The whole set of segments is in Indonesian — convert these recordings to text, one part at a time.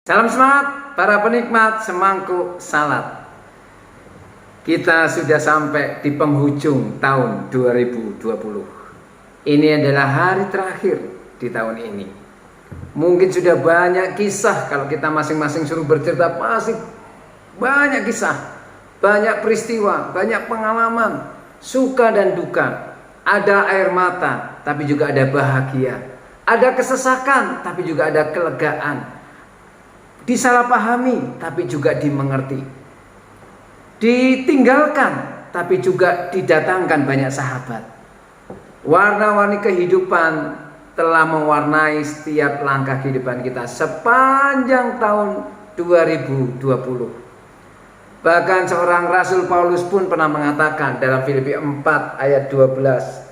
Salam semangat para penikmat semangkuk salad. Kita sudah sampai di penghujung tahun 2020. Ini adalah hari terakhir di tahun ini. Mungkin sudah banyak kisah, kalau kita masing-masing suruh bercerita masih banyak kisah, banyak peristiwa, banyak pengalaman, suka dan duka. Ada air mata, tapi juga ada bahagia. Ada kesesakan, tapi juga ada kelegaan. Disalahpahami tapi juga dimengerti, ditinggalkan tapi juga didatangkan banyak sahabat. Warna-warni kehidupan telah mewarnai setiap langkah kehidupan kita sepanjang tahun 2020. Bahkan seorang Rasul Paulus pun pernah mengatakan dalam Filipi 4 ayat 12.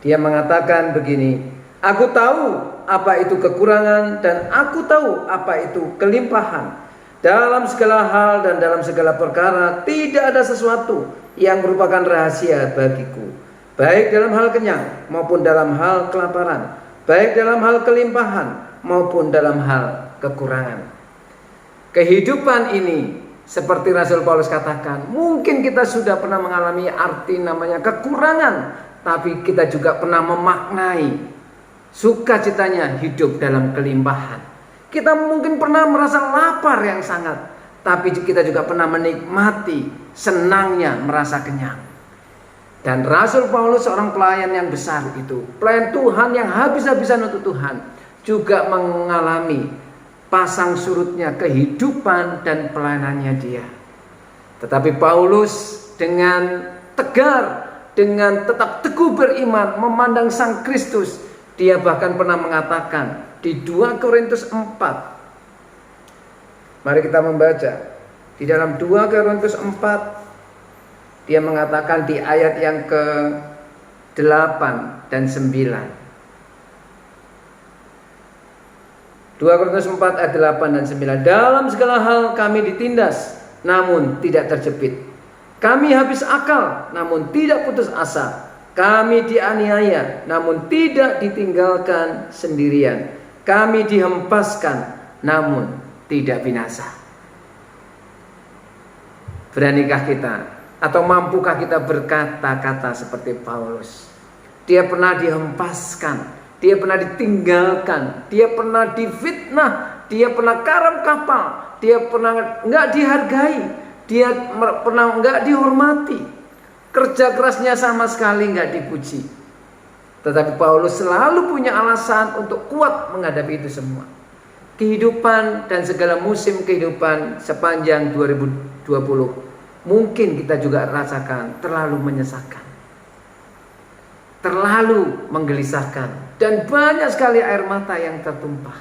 Dia mengatakan begini, "Aku tahu apa itu kekurangan dan aku tahu apa itu kelimpahan. Dalam segala hal dan dalam segala perkara tidak ada sesuatu yang merupakan rahasia bagiku. Baik dalam hal kenyang maupun dalam hal kelaparan. Baik dalam hal kelimpahan maupun dalam hal kekurangan." Kehidupan ini, seperti Rasul Paulus katakan, mungkin kita sudah pernah mengalami arti namanya kekurangan, tapi kita juga pernah memaknai sukacitanya hidup dalam kelimpahan. Kita mungkin pernah merasa lapar yang sangat, tapi kita juga pernah menikmati senangnya merasa kenyang. Dan Rasul Paulus, seorang pelayan yang besar itu, pelayan Tuhan yang habis-habisan untuk Tuhan, juga mengalami pasang surutnya kehidupan dan pelayanannya dia. Tetapi Paulus dengan tegar, dengan tetap teguh beriman, memandang Sang Kristus. Dia bahkan pernah mengatakan di 2 Korintus 4. Mari kita membaca. Di dalam 2 Korintus 4, dia mengatakan di ayat yang ke-8 dan 9. 2 Korintus 4 ayat 8 dan 9. "Dalam segala hal kami ditindas, namun tidak terjepit. Kami habis akal, namun tidak putus asa. Kami dianiaya, namun tidak ditinggalkan sendirian. Kami dihempaskan, namun tidak binasa." Beranikah kita atau mampukah kita berkata-kata seperti Paulus? Dia pernah dihempaskan, dia pernah ditinggalkan, dia pernah difitnah, dia pernah karam kapal, dia pernah enggak dihargai, dia pernah enggak dihormati. Kerja kerasnya sama sekali nggak dipuji. Tetapi Paulus selalu punya alasan untuk kuat menghadapi itu semua. Kehidupan dan segala musim kehidupan sepanjang 2020 mungkin kita juga rasakan terlalu menyesakan, terlalu menggelisahkan, dan banyak sekali air mata yang tertumpah.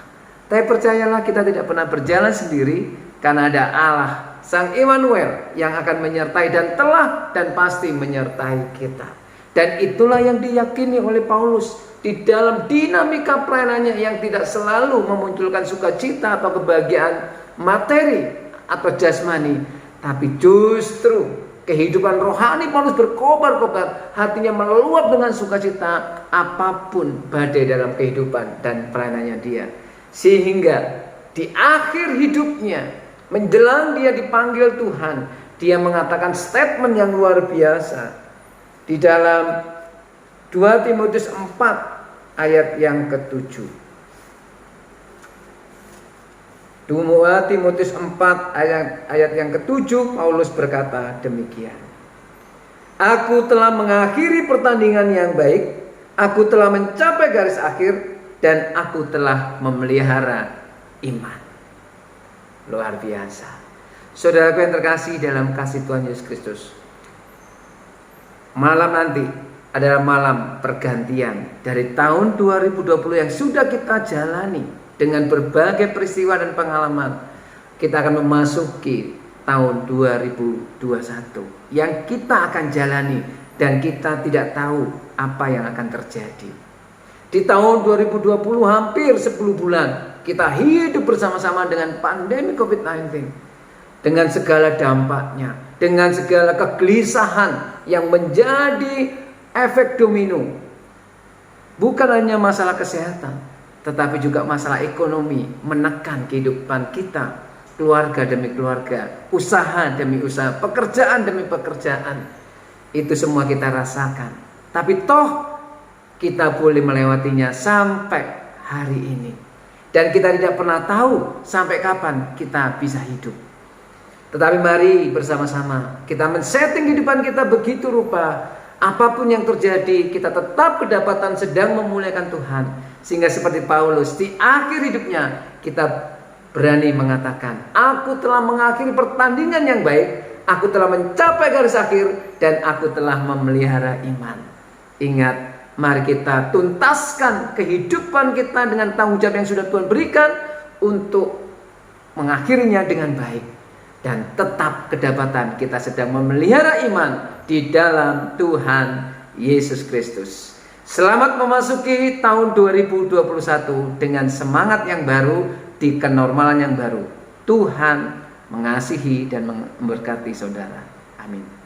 Tapi percayalah, kita tidak pernah berjalan sendiri, karena ada Allah Sang Immanuel yang akan menyertai dan telah dan pasti menyertai kita. Dan itulah yang diyakini oleh Paulus di dalam dinamika pelayanannya yang tidak selalu memunculkan sukacita atau kebahagiaan materi atau jasmani, tapi justru kehidupan rohani Paulus berkobar-kobar, hatinya meluap dengan sukacita apapun badai dalam kehidupan dan pelayanannya dia. Sehingga di akhir hidupnya, menjelang dia dipanggil Tuhan, dia mengatakan statement yang luar biasa di dalam 2 Timotius 4 ayat yang ke-7. 2 Timotius 4 ayat yang ke-7, Paulus berkata demikian. "Aku telah mengakhiri pertandingan yang baik, aku telah mencapai garis akhir, dan aku telah memelihara iman." Luar biasa. Saudaraku yang terkasih dalam kasih Tuhan Yesus Kristus, malam nanti adalah malam pergantian dari tahun 2020 yang sudah kita jalani dengan berbagai peristiwa dan pengalaman. Kita akan memasuki tahun 2021 yang kita akan jalani, dan kita tidak tahu apa yang akan terjadi. Di tahun 2020 hampir 10 bulan kita hidup bersama-sama dengan pandemi COVID-19, dengan segala dampaknya, dengan segala kegelisahan yang menjadi efek domino. Bukan hanya masalah kesehatan, tetapi juga masalah ekonomi menekan kehidupan kita, keluarga demi keluarga, usaha demi usaha, pekerjaan demi pekerjaan. Itu semua kita rasakan. Tapi toh kita boleh melewatinya sampai hari ini. Dan kita tidak pernah tahu sampai kapan kita bisa hidup. Tetapi mari bersama-sama kita men-setting kehidupan kita begitu rupa, apapun yang terjadi kita tetap kedapatan sedang memuliakan Tuhan. Sehingga seperti Paulus di akhir hidupnya kita berani mengatakan, aku telah mengakhiri pertandingan yang baik, aku telah mencapai garis akhir, dan aku telah memelihara iman. Ingat, mari kita tuntaskan kehidupan kita dengan tanggung jawab yang sudah Tuhan berikan untuk mengakhirinya dengan baik. Dan tetap kedapatan kita sedang memelihara iman di dalam Tuhan Yesus Kristus. Selamat memasuki tahun 2021 dengan semangat yang baru di kenormalan yang baru. Tuhan mengasihi dan memberkati saudara. Amin.